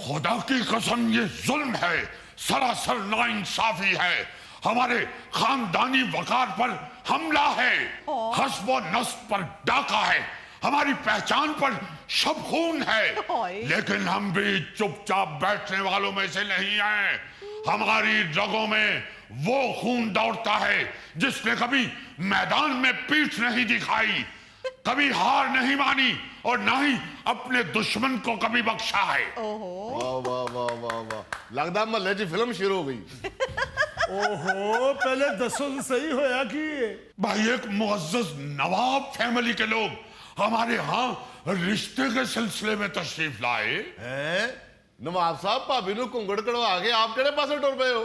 खुदा की कसम ये जुल्म है, सरासर नाइंसाफी है, हमारे खानदानी वकार पर हमला है, हस्ब व नस्ब पर डाका है, हमारी पहचान पर शब खून है। लेकिन हम भी चुपचाप बैठने वालों में से नहीं हैं। हमारी रगों में वो खून दौड़ता है जिसने कभी मैदान में पीठ नहीं दिखाई, कभी हार नहीं मानी और ना ही अपने दुश्मन को कभी बख्शा है। वाह वाह वाह वाह वाह, लगता महल्ले च फिल्म शुरू हो गई। ओहो, पहले दसो तो सही होया कि भाई एक मुअज्जज नवाब फैमिली के लोग हमारे यहाँ रिश्ते के सिलसिले में तशरीफ लाए हैं? नवाब साहब भाभी नू घुंगड़ कड़वा के आप केड़े पासे टुर पे हो?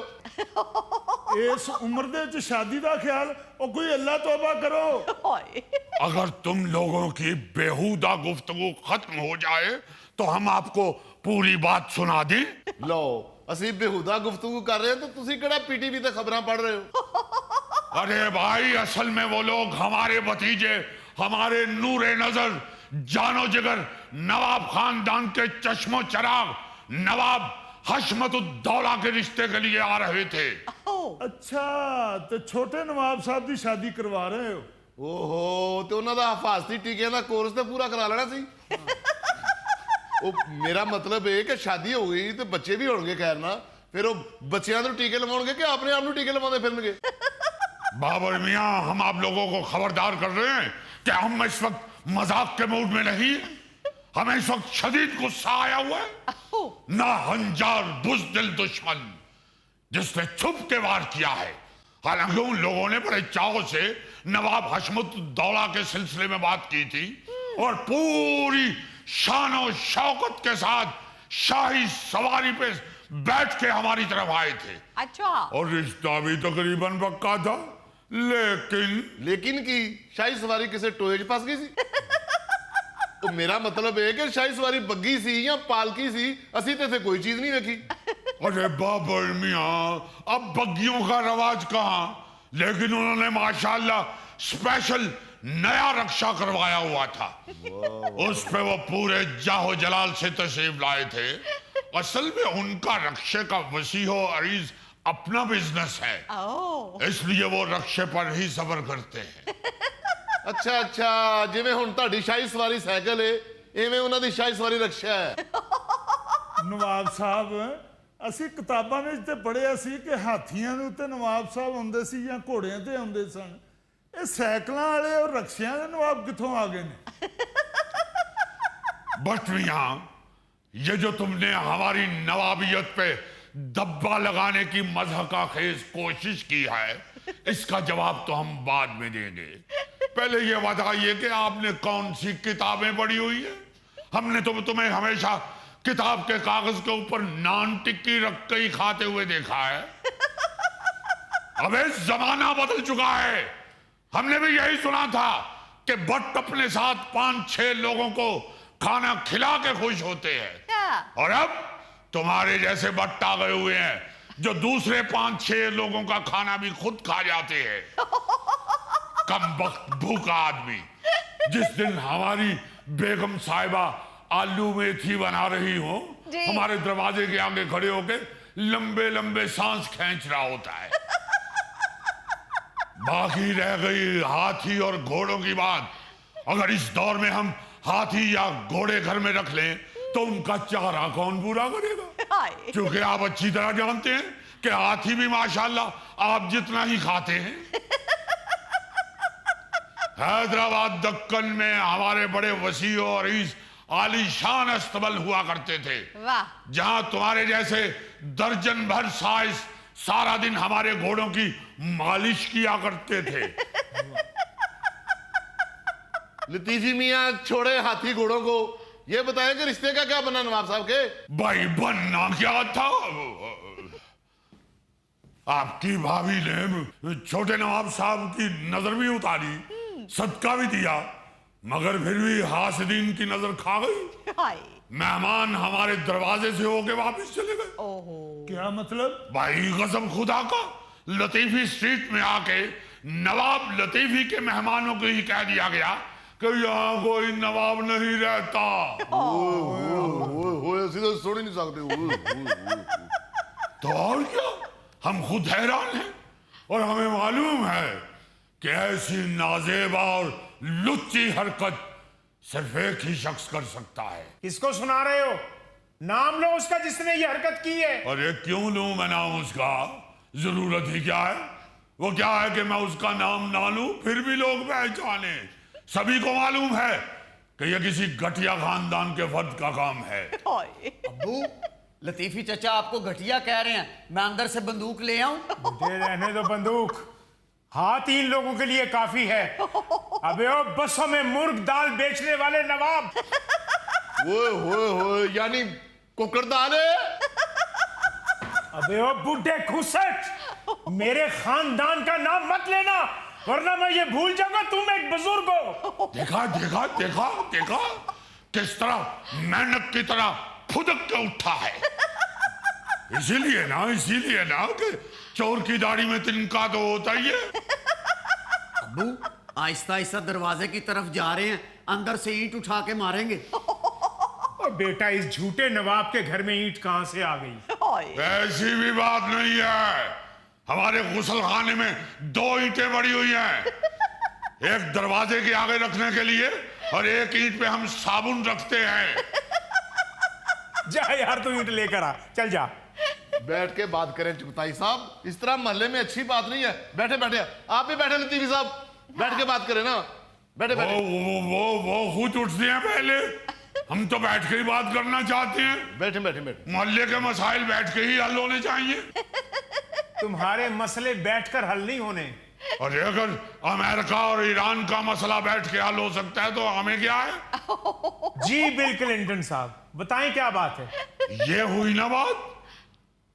इस उम्र दे च शादी दा ख्याल और कोई अल्लाह तौबा करो। अगर तुम लोगों की बेहुदा गुफ्तगू खत्म हो जाए तो हम आपको पूरी बात सुना दें। लो असी बेहुदा गुफ्तगू कर रहे हैं तो तुसी केड़ा पीटीवी ते खबरां पढ़ रहे हो? अरे भाई असल में वो लोग हमारे भतीजे, हमारे नूरे नजर, जानो जिगर नवाब खानदान के चश्मो चराग नवाब हशमतुद्दौला के रिश्ते के लिए आ रहे थे। अच्छा, तो छोटे नवाब साहब की शादी करवा रहे हो? ओहो, तो उन्हां दा हिफाजती टीकियां दा कोर्स ते पूरा करा लेना सी। ओ मेरा मतलब है कि शादी हो गई तो बच्चे भी होंगे, खैर ना, फिर वो बच्चियां तो टीके लवाउणगे कि अपने आप नू टीके लवाउंदे फिरनगे? बाबर मियां, हम आप लोगों को खबरदार कर रहे हैं कि हम इस वक्त मजाक के मूड में नहीं, हमें इस वक्त शदीद गुस्सा आया हुआ है। ना हंजार बुज़दिल दुश्मन जिसने छुप के वार किया है। हालांकि उन लोगों ने बड़े चाव से नवाब हशमतुद्दौला के सिलसिले में बात की थी और पूरी शान और शौकत के साथ शाही सवारी पे बैठ के हमारी तरफ आए थे। अच्छा, और रिश्ता भी तकरीबन पक्का था, लेकिन की शाही सवारी किसे टोए च फस गई सी? तो मेरा मतलब है कि शाही सवारी बग्गी सी या पालकी सी, असी ते कोई चीज नहीं देखी। अरे बाबर मियां, अब बग्गियों का रवाज कहाँ, लेकिन उन्होंने माशाल्लाह स्पेशल नया रक्षा करवाया हुआ था। उस पे वो पूरे जाहो जलाल से तशरीफ लाए थे। असल में उनका रक्षे का वसीहो अरीज अपना बिजनेस है, इसलिए वो रक्षे पर ही सफर करते हैं। अच्छा अच्छा, जिवें हुण तुहाडी शाही सवारी साइकिल है, इवें उन्हां दी शाही सवारी रक्षा है। नवाब साहब, ਅਸੀਂ ਕਿਤਾਬਾਂ ਵਿੱਚ ਤੇ ਪੜ੍ਹਿਆ ਸੀ ਕਿ ਹਾਥੀਆਂ ਦੇ ਉੱਤੇ ਨਵਾਬ ਸਾਹਿਬ ਹੁੰਦੇ ਸੀ ਜਾਂ ਘੋੜਿਆਂ ਤੇ ਹੁੰਦੇ ਸਨ। ਇਹ ਸਾਈਕਲਾਂ ਵਾਲੇ ਔਰ ਰਕਸ਼ਿਆਂ ਦੇ ਨਵਾਬ ਕਿੱਥੋਂ ਆ ਗਏ ਨੇ? बट मियां, ये जो तुमने हमारी नवाबियत पे दब्बा लगाने की मज़हका खेज कोशिश की है, इसका जवाब तो हम बाद में देंगे। पहले ये बताइए कि आपने कौन सी किताबें पढ़ी हुई है? हमने तो तुम्हें हमेशा किताब के कागज के ऊपर नान टिक्की रख के ही खाते हुए देखा है। अबे जमाना बदल चुका है। हमने भी यही सुना था कि भट्ट अपने साथ 5-6 लोगों को खाना खिला के खुश होते हैं, और अब तुम्हारे जैसे भट्ट आ गए हुए हैं जो दूसरे 5-6 लोगों का खाना भी खुद खा जाते हैं। कम वक्त भूखा आदमी। जिस दिन हमारी बेगम साहिबा आलू मेथी बना रही हो, हमारे दरवाजे के आगे खड़े होके लंबे लंबे सांस खींच रहा होता है। बाकी रह गई हाथी और घोड़ों की बात। अगर इस दौर में हम हाथी या घोड़े घर में रख लें तो उनका चारा कौन पूरा करेगा? क्योंकि आप अच्छी तरह जानते हैं कि हाथी भी माशाल्लाह आप जितना ही खाते हैं। हैदराबाद दक्कन में हमारे बड़े वसी और इस आलीशान अस्तबल हुआ करते थे, जहां तुम्हारे जैसे दर्जन भर साइज सारा दिन हमारे घोड़ों की मालिश किया करते थे। लतीफी मियां छोड़े हाथी घोड़ों को, ये बताएं कि रिश्ते का क्या बना नवाब साहब के? भाई बनना क्या था, आपकी भाभी ने छोटे नवाब साहब की नजर भी उतारी, सदका भी दिया, मगर फिर भी हासिदीन की नजर खा गई। मेहमान हमारे दरवाजे से होके वापस चले गए। क्या मतलब? भाई कसम खुदा का, लतीफी स्ट्रीट में आके नवाब लतीफी के मेहमानों को ही कह दिया गया कि कि यहाँ कोई नवाब नहीं रहता। ओए ऐसी तो सुन ही नहीं सकते। तो और क्या, हम खुद हैरान हैं और हमें मालूम है कि ऐसी नाजेबा और लुच्ची हरकत सिर्फ एक ही शख्स कर सकता है। किसको सुना रहे हो? नाम लो उसका जिसने ये हरकत की है। अरे क्यों लूं मैं नाम उसका, जरूरत ही क्या है? वो क्या है कि मैं उसका नाम ना लूं फिर भी लोग पहचाने। सभी को मालूम है कि यह किसी घटिया खानदान के फर्द का काम है। अब्बू, लतीफी चचा आपको घटिया कह रहे हैं, मैं अंदर से बंदूक ले आऊं? दे रहने दो बंदूक, हाथ इन लोगों के लिए काफी है। अबे ओ बसों में मुर्ग दाल बेचने वाले नवाब। ओए यानी कुकर दाल है। अबे ओ बुढ़े खुसट, मेरे खानदान का नाम मत लेना वरना मैं ये भूल जाऊंगा तुम एक बुजुर्ग हो। देखा देखा देखा देखा किस तरह मेंढक की तरह फुदक के उठा है। इसीलिए ना कि चोर की दाढ़ी में तिनका तो होता ही है। अब्बू, आहिस्ता आहिस्ता दरवाजे की तरफ जा रहे हैं, अंदर से ईंट उठा के मारेंगे। और बेटा, इस झूठे नवाब के घर में ईंट कहां से आ गई? ऐसी भी बात नहीं है। हमारे गुसल खाने में 2 ईंटें पड़ी हुई हैं, एक दरवाजे के आगे रखने के लिए और एक ईंट पे हम साबुन रखते हैं। जा यार, तू ईंट लेकर आ, चल जा। बैठ के बात करें चुगताई साहब, इस तरह मोहल्ले में अच्छी बात नहीं है। बैठे बैठे, आप भी बैठे लतीफी साहब, बैठ के बात करें ना। बैठे बैठे। वो खुद उठते हैं पहले, हम तो बैठ के ही बात करना चाहते हैं। बैठे बैठे बैठे। मोहल्ले के मसाइल बैठ के ही हल होने चाहिए। तुम्हारे मसले बैठकर हल नहीं होने। और अगर अमेरिका और ईरान का मसला बैठ के हल हो सकता है तो हमें क्या है? जी बिल क्लिंटन साहब, बताएं क्या बात है? ये हुई ना बात।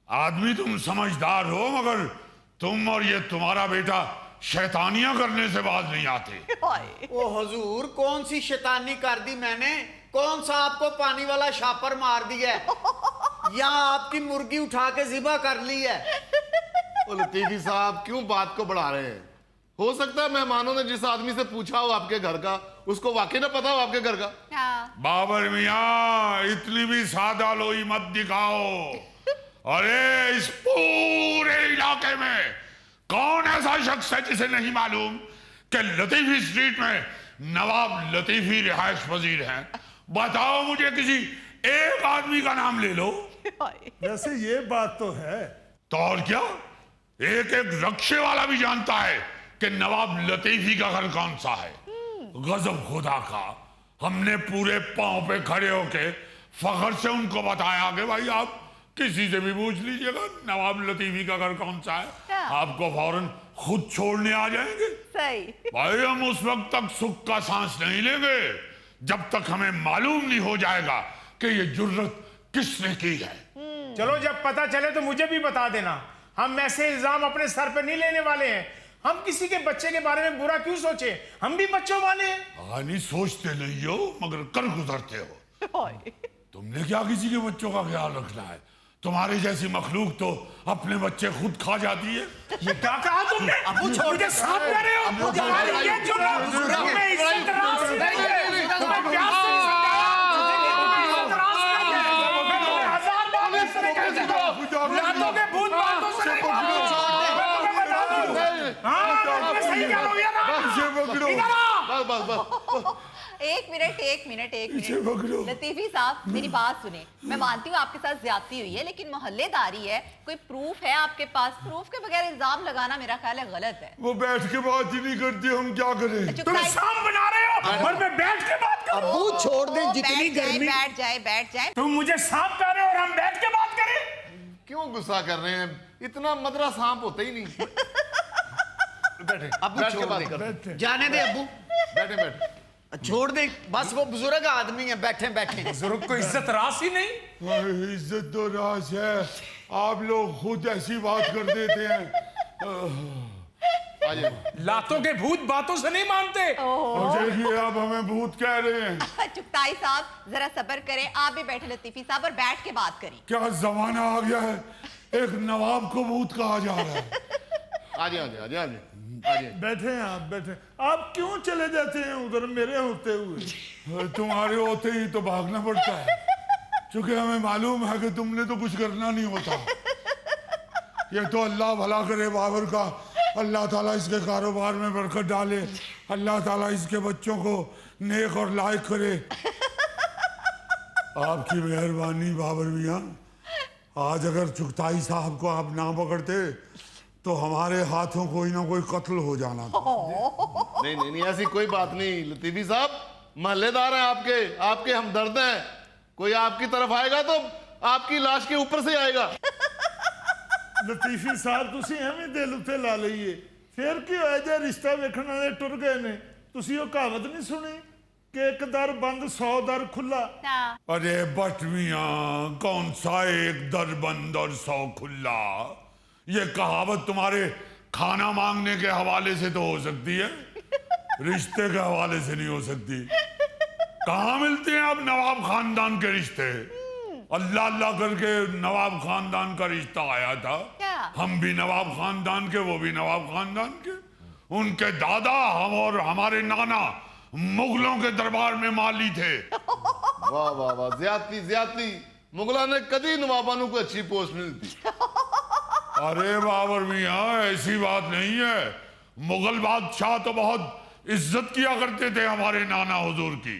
आदमी तुम समझदार हो, मगर तुम और ये तुम्हारा बेटा शैतानियां करने से बाज नहीं आते। ओ हुजूर, कौन सी शैतानी कर दी मैंने? कौन सा आपको पानी वाला छापर मार दिया है? या आपकी मुर्गी उठा के जिबा कर ली है? ओ लतीफी साहब, क्यों बात को बढ़ा रहे हैं? हो सकता है मेहमानों ने जिस आदमी से पूछा हो आपके घर का, उसको वाकई ना पता हो आपके घर का। बाबर मियाँ, इतनी भी सादा लोई मत दिखाओ। अरे इस पूरे इलाके में कौन ऐसा शख्स है जिसे नहीं मालूम कि लतीफी स्ट्रीट में नवाब लतीफी रिहायश पजीर हैं? बताओ मुझे, किसी एक आदमी का नाम ले लो। वैसे ये बात तो है। तो और क्या, एक एक रक्शे वाला भी जानता है कि नवाब लतीफी का घर कौन सा है। गजब खुदा का, हमने पूरे पांव पे खड़े होके फखर से उनको बताया कि भाई आप किसी से भी पूछ लीजिएगा नवाब लतीफी का घर कौन सा है, आपको फौरन खुद छोड़ने आ जाएंगे। सही। भाई हम उस वक्त तक सुख का सांस नहीं लेंगे जब तक हमें मालूम नहीं हो जाएगा कि ये जुर्रत किसने की है। चलो, जब पता चले तो मुझे भी बता देना। हम ऐसे इल्जाम अपने सर पे नहीं लेने वाले हैं। हम किसी के बच्चे के बारे में बुरा क्यों सोचे? हम भी बच्चों वाले हैं। नहीं सोचते नहीं हो मगर कर गुजरते हो। तुमने क्या किसी के बच्चों का ख्याल रखना है? तुम्हारे जैसी मखलूक तो अपने बच्चे खुद खा जाती है। ये क्या कहा तुमने? अबू छोड़ मुझे साथ कह रहे हो? तुम्हारी ये जुर्रत, तुम्हें इज्जत रास नहीं है। तुम्हें प्यार से समझाया, तुम्हें इज्जत रास नहीं है। मैं तुम्हें हजार बार इससे कह चुका हूं, लातों के भूत बातों से नहीं मारते। मैं तुम्हें बता दूं। हाँ, मैं सही कह रहा हूं या ना? इधर आ। बस एक मिनट लतीफी साहब, मेरी बात सुने। मैं मानती हूँ आपके साथ ज्यादती हुई है, लेकिन मोहल्लेदारी है, कोई प्रूफ है आपके पास? प्रूफ के बगैर इल्जाम लगाना मेरा ख्याल है गलत है। वो बैठ के बात ही नहीं करती, हम क्या करें? तुम शाम बना रहे हो और मैं बैठ के बात करूं? अब्बू छोड़ दे, जितनी गर्मी। बैठ जाए। तुम मुझे सांप कह रहे हो और हम बैठ के बात करें? क्यों गुस्सा कर रहे हैं? इतना मदरा सांप होता ही नहीं। बैठे, अब्बू बैठ के छोड़ बात दे, कर। जाने दे अब्बू, बैठे बैठे। छोड़ दे बस। वो बुजुर्ग आदमी है, बैठे बैठे। बुजुर्ग को इज्जत रास ही नहीं। इज्जत तो रास है, आप लोग खुद ऐसी बात कर देते हैं। लातों के भूत बातों से नहीं मानते। देखिए आप हमें भूत कह रहे हैं। चुगताई साहब जरा सब्र करें, आप भी बैठे लतीफी साहब और बैठ के बात करें। क्या जमाना आ गया है, एक नवाब को भूत कहा जा रहा है। आजे आजे आजे आजे। बैठे हैं आप, बैठे। आप क्यों चले जाते हैं उधर मेरे होते हुए? तुम्हारे होते ही तो भागना पड़ता है, क्योंकि हमें मालूम है कि तुमने तो कुछ करना नहीं होता। ये तो अल्लाह भला करे बाबर का, अल्लाह ताला इसके कारोबार में बरकत डाले, अल्लाह ताला इसके बच्चों को नेक और लायक करे। आपकी मेहरबानी बाबर मियाँ। आज अगर चुगताई साहब को आप ना पकड़ते तो हमारे हाथों कोई ना कोई कत्ल हो जाना था। नहीं नहीं नहीं, ऐसी कोई बात नहीं लतीफी साहब, महल्लेदार हैं आपके, आपके हमदर्द हैं। कोई आपकी तरफ आएगा तो आपकी लाश के ऊपर से आएगा। लतीफी साहब तुसी एवं दिल उत्ते ला लईए, फिर की होया जे रिश्ता वेखण वाले टुर गए ने। तुसी वो कहावत नहीं सुनी कि एक दर बंद 100 दर खुला? अरे बट मियाँ, कौन सा एक दर बंद और 100 खुला? ये कहावत तुम्हारे खाना मांगने के हवाले से तो हो सकती है, रिश्ते के हवाले से नहीं हो सकती। कहाँ मिलते हैं अब नवाब खानदान के रिश्ते? अल्लाह अल्लाह करके नवाब खानदान का रिश्ता आया था। क्या? हम भी नवाब खानदान के, वो भी नवाब खानदान के। उनके दादा हम और हमारे नाना मुगलों के दरबार में माली थे। वाह वाह वाह, ज्यादती ज्यादती। मुगला ने कदी नवाबानों को अच्छी पोस्ट नहीं दी। अरे बाबर मियाँ, ऐसी बात नहीं है। मुगल बादशाह तो बहुत इज्जत किया करते थे हमारे नाना हुजूर की।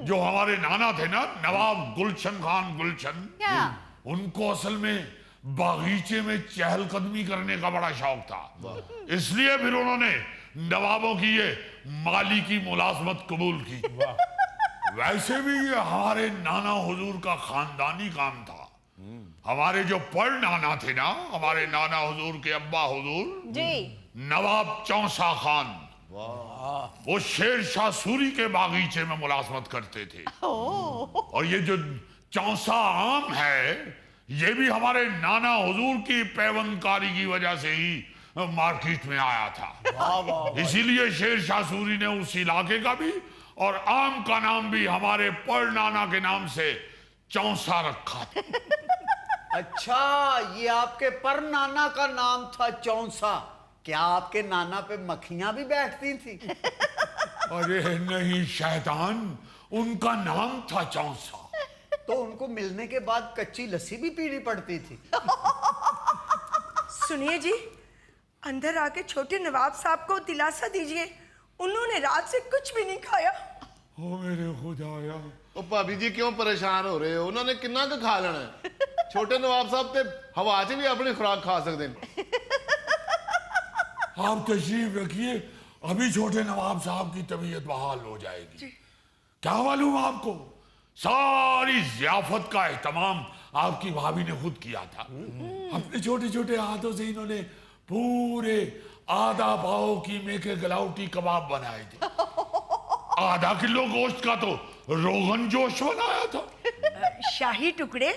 जो हमारे नाना थे ना, नवाब गुलशन खान गुलशन, क्या? उनको असल में बागीचे में चहलकदमी करने का बड़ा शौक था। इसलिए फिर उन्होंने नवाबों की ये माली की मुलाजमत कबूल की। वैसे भी ये हमारे नाना हुजूर का खानदानी काम था। हमारे जो पर नाना थे ना, हमारे नाना हुजूर के अब्बा हुजूर जी, नवाब चौसा खान, वो शेर शाह सूरी के बागीचे में मुलाजमत करते थे। और ये जो चौसा आम है, ये भी हमारे नाना हुजूर की पैवंदकारी की वजह से ही मार्केट में आया था। इसीलिए शेर शाह सूरी ने उस इलाके का भी और आम का नाम भी हमारे पर नाना के नाम से चौसा रखा। अच्छा, ये आपके पर नाना का नाम था चौंसा। क्या आपके नाना पे मक्खियां भी बैठती थी? अरे नहीं शैतान, उनका नाम था चौसा। तो उनको मिलने के बाद कच्ची लस्सी भी पीनी पड़ती थी। सुनिए जी, अंदर आके छोटे नवाब साहब को दिलासा दीजिए, उन्होंने रात से कुछ भी नहीं खाया। ओ मेरे खुदाया। ओ भाभी जी क्यों परेशान हो रहे हो? उन्होंने किन्ना का खा लेना है। छोटे नवाब साहब ते हवा च भी अपनी खुराक खा सकते हैं। आप तशरीफ रखिए, अभी छोटे नवाब साहब की तबीयत बहाल हो जाएगी। क्या मालूम आपको, सारी जियाफत का एहतमाम आपकी भाभी ने खुद किया था। अपने छोटे छोटे हाथों से इन्होंने पूरे आधा पाव कीमे के गलाउटी कबाब बनाए थे। आधा किलो गोश्त का तो रोगन जोश बनाया था। शाही टुकड़े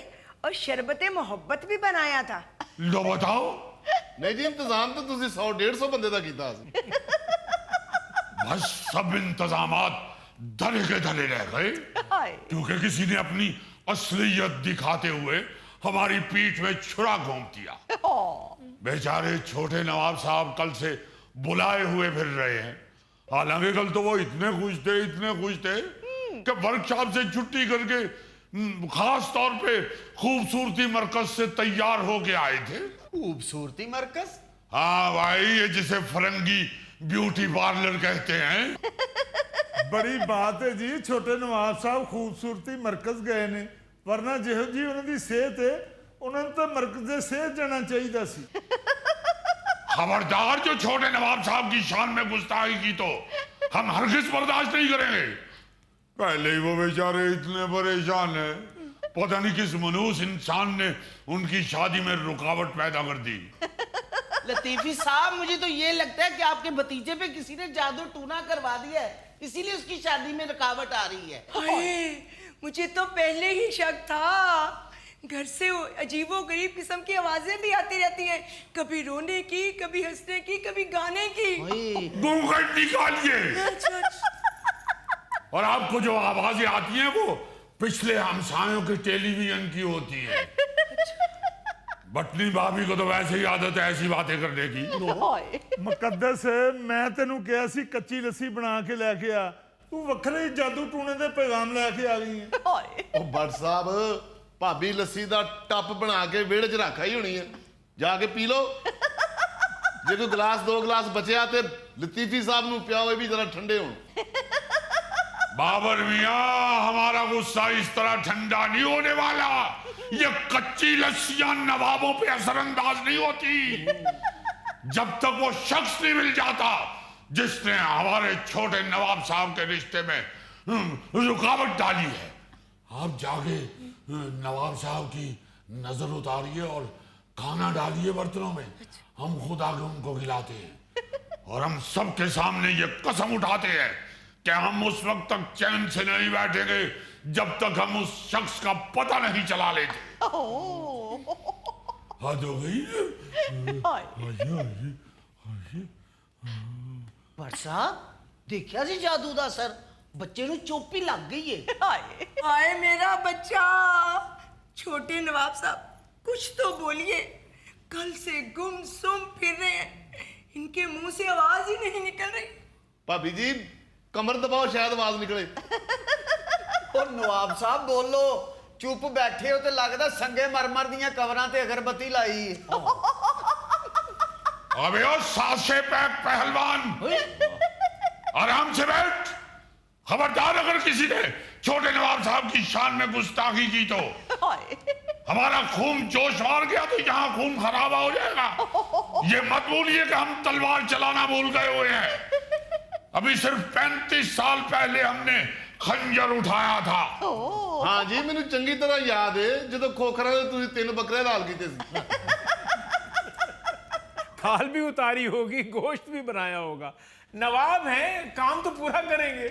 और शरबते मोहब्बत भी बनाया था। लो बताओ। नहीं जी, इंतजाम तो तुसी 100-150 बंदे का कीता। बस सब इंतजामात धरे के धरे रह गए, क्योंकि किसी ने अपनी असलियत दिखाते हुए हमारी पीठ में छुरा घोंप दिया। बेचारे छोटे नवाब साहब कल से बुलाए हुए फिर रहे हैं। हालांकि कल तो वो इतने खुश थे कि वर्कशॉप से छुट्टी करके खास तौर पे खूबसूरती मरकज से तैयार होके आए थे। खूबसूरती मरकज? हाँ भाई, ये जिसे फरंगी ब्यूटी पार्लर कहते हैं। बड़ी बात है जी, छोटे नवाब साहब खूबसूरती मरकज गए ने, वरना जिहो जी उन्होंने सेहत है, उन्होंने तो मरकज सेहत जाना चाहिए सी। खबरदार, जो छोटे नवाब साहब की शान में गुस्ताखी की तो हम हरगिज बर्दाश्त नहीं करेंगे। पहले ही वो बेचारे इतने परेशान है, पता नहीं किस मनूस इंसान ने उनकी शादी में रुकावट पैदा कर दी। लतीफी साहब, मुझे तो ये लगता है कि आपके भतीजे पे किसी ने जादू टूना करवा दिया है, इसीलिए उसकी शादी में रुकावट आ रही है। हाय, मुझे तो पहले ही शक था। घर से अजीबो गरीब किस्म की आवाजें भी आती रहती हैं, कभी रोने की, कभी हंसने की, कभी गाने की। घूंघट निकालिए। और आपको जो आवाजें आती हैं वो पिछले हमसायों के टेलीविजन की होती है। बटनी भाभी को तो वैसे ही आदत है ऐसी बातें करने की। ਹਾਏ ਮੁਕੱਦਸ ਮੈਂ ਤੈਨੂੰ ਕਿਹਾ ਸੀ ਕੱਚੀ ਲੱਸੀ ਬਣਾ ਕੇ ਲੈ ਕੇ ਆ, ਤੂੰ ਵੱਖਰੇ ਹੀ ਜਾਦੂ ਟੂਣੇ ਦੇ ਪੈਗਾਮ ਲੈ ਕੇ ਆ ਗਈ ਹੈ। ਹਾਏ ਉਹ ਬੱਟ ਸਾਹਿਬ ਭਾਬੀ ਲੱਸੀ ਦਾ ਟੱਪ ਬਣਾ ਕੇ ਵਿਹੜੇ 'ਚ ਰੱਖਾ ਹੀ ਹੋਣੀ ਹੈ, ਜਾ ਕੇ ਪੀ ਲਓ। ਜੇ ਕੋਈ ਗਲਾਸ ਦੋ ਗਲਾਸ ਬਚਿਆ ਤੇ ਲਤੀਫੀ ਸਾਹਿਬ ਨੂੰ ਪਿਆਓ, ਇਹ ਵੀ जरा ठंडे हों। बाबर मियाँ, हमारा गुस्सा इस तरह ठंडा नहीं होने वाला। ये कच्ची लस्सियां नवाबों पे असरअंदाज नहीं होती जब तक वो शख्स नहीं मिल जाता जिसने हमारे छोटे नवाब साहब के रिश्ते में रुकावट डाली है। आप जाके नवाब साहब की नजर उतारिए और खाना डालिए बर्तनों में, हम खुद आके उनको खिलाते हैं और हम सबके सामने ये कसम उठाते हैं कि हम उस वक्त तक चैन से नहीं बैठेंगे जब तक हम उस शख्स का पता नहीं चला लेते। हद हो गई। भट्ट साहब देखिया जी जादू दा असर, बच्चे ਨੂੰ ਚੋਪੀ ਲੱਗ ਗਈ ਹੈ। ਹਾਏ हाय मेरा बच्चा। छोटे नवाब साहब कुछ तो बोलिए, कल से गुमसुम फिर रहे हैं, इनके मुंह से आवाज ही नहीं निकल रही। ਭਾਬੀ ਜੀ कमर दबाओ शायद आवाज निकले। ਉਹ ਨਵਾਬ ਸਾਹਿਬ ਬੋਲੋ, ਚੁੱਪ ਬੈਠੇ ਹੋ ਤੇ ਲੱਗਦਾ ਸੰਗੇ ਮਰਮਰ ਦੀਆਂ ਕਬਰਾਂ ਤੇ ਅਗਰਬੱਤੀ ਲਾਈ ਹੈ। अबे ओ सासे पैक पहलवान, आराम से बैठ। खबरदार अगर किसी ने छोटे नवाब साहब की शान में गुस्ताखी की तो ਹਾਏ हमारा खून जोश मार गया तो यहाँ खून खराबा हो जाएगा। ये मत भूलिए कि हम तलवार चलाना भूल गए हुए हैं। अभी सिर्फ 35 साल पहले हमने खंजर उठाया था। हाँ जी मैंने चंगी तरह याद है जो खोखरा ਦੇ ਤੁਸੀਂ 3 ਬੱਕਰੇ ਲਾਲ ਕੀਤੇ ਸੀ। खाल भी उतारी होगी, गोश्त भी बनाया होगा। नवाब हैं, काम तो पूरा करेंगे।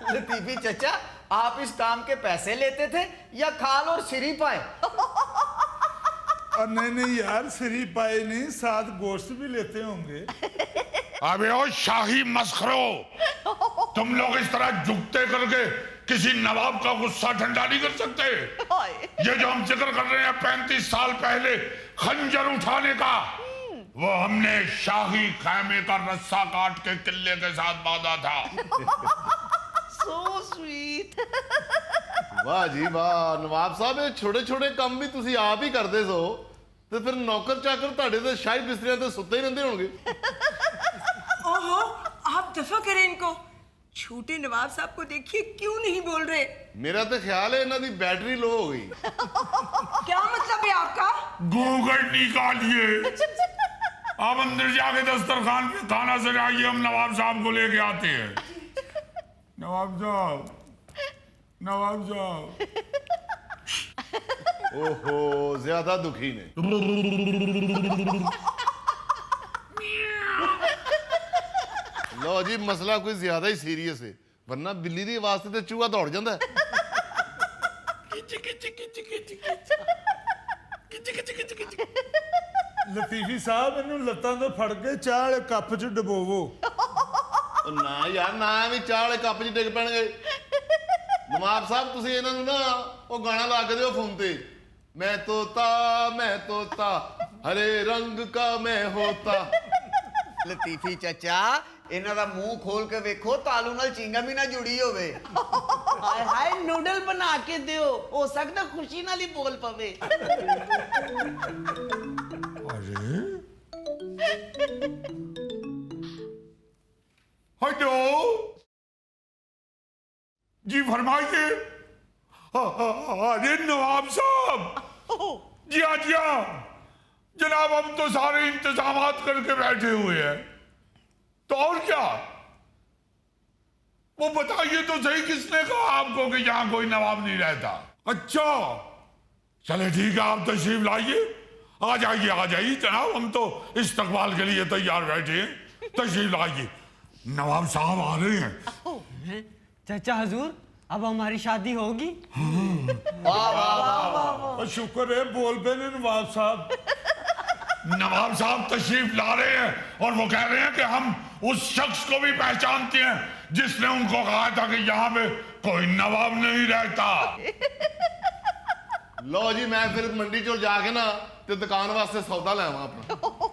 लतीफी चचा, आप इस काम के पैसे लेते थे या खाल और सिरी पाए? और नहीं यार, सिरी पाए नहीं, साथ गोश्त भी लेते होंगे। अबे ओ शाही मस्खरो, तुम लोग इस तरह झुकते करके किसी नवाब का गुस्सा ठंडा नहीं कर सकते। ਹਾਏ ये जो हम जिक्र कर रहे हैं 35 साल पहले खंजर उठाने का, वो हमने शाही खैमे का रस्सा काट के किले के साथ बांधा था। So sweet. ਵਾਹ ਜੀ ਵਾਹ ਨਵਾਬ ਸਾਹਿਬ, ਇਹ ਛੋਟੇ ਛੋਟੇ ਕੰਮ ਵੀ ਤੁਸੀਂ ਆਪ ਹੀ ਕਰਦੇ ਸੋ ਤੇ ਫਿਰ ਨੌਕਰ ਚਾਕਰ ਤੁਹਾਡੇ ਤੇ ਸ਼ਾਹੀ ਬਿਸਤਰਿਆਂ ਤੇ ਸੁੱਤੇ ਹੀ ਰਹਿੰਦੇ ਹੋਣਗੇ। ओहो, आप दफा करें इनको। छोटे नवाब साहब को देखिए क्यों नहीं बोल रहे। ਮੇਰਾ ਤਾਂ ਖਿਆਲ ਹੈ ਇਹਨਾਂ ਦੀ ਬੈਟਰੀ लो हो गई। क्या मतलब है आपका? घूंघट निकालिए, आप अंदर जाके दस्तरखान पे खाना सजाइए, हम नवाब साहब को लेके आते हैं। नवाब साहब, नवाब साहब। ओहो ज्यादा दुखी ने। लो जी मसला कोई ज्यादा ही सीरियस है, वरना बिल्ली की आवाज से चूहा दौड़ जाता है। ਲਤੀਫੀ ਸਾਹਿਬ ਇਹਨੂੰ ਲੱਤਾਂ ਤੋਂ ਫੜ ਕੇ ਚਾਹ ਵਾਲੇ ਕੱਪ 'ਚ ਡਬੋਵੋ। ਉਹ ਨਾ ਯਾਰ ਨਾ ਵੀ ਚਾਹ ਵਾਲੇ ਕੱਪ 'ਚ ਡਿੱਗ ਪੈਣਗੇ। ਨਵਾਬ ਸਾਹਿਬ ਤੁਸੀਂ ਇਹਨਾਂ ਨੂੰ ਨਾ ਉਹ ਗਾਣਾ ਲਾ ਕੇ ਦਿਓ ਫੋਨ ਤੇ, मैं तोता हरे रंग का मैं होता। ਲਤੀਫੀ ਚਾਚਾ, ਇਹਨਾਂ ਦਾ ਮੂੰਹ ਖੋਲ ਕੇ ਵੇਖੋ, ਤਾਲੂ ਨਾਲ ਚਿੰਗਮ ਹੀ ਨਾ ਜੁੜੀ ਹੋਵੇ। हाय हाय नूडल बना के दियो, हो सकता खुशी नाल ही बोल पवे। हेलो जी, फरमाइए। अरे नवाब साहब, जी हाँ जनाब, हम तो सारे इंतजामात करके बैठे हुए हैं, तो और क्या। वो बताइए तो सही, किसने कहा आपको कि यहां कोई नवाब नहीं रहता? अच्छा चले ठीक है, आप तशरीफ लाइए। आ जाइए जनाब, हम तो इस्तकबाल के लिए तैयार बैठे हैं। तशरीफ लाइए, नवाब साहब आ रहे हैं। चाचा हजूर, अब हमारी शादी होगी। और शुक्र है बोल पे ने नवाब साहब। नवाब साहब तशरीफ ला रहे हैं और वो कह रहे हैं कि हम उस शख्स को भी पहचानते हैं जिसने उनको कहा था कि यहाँ पे कोई नवाब नहीं रहता। लो जी मैं फिर मंडी चों जाके ना ते दुकान वास्ते सौदा ले आवां अपना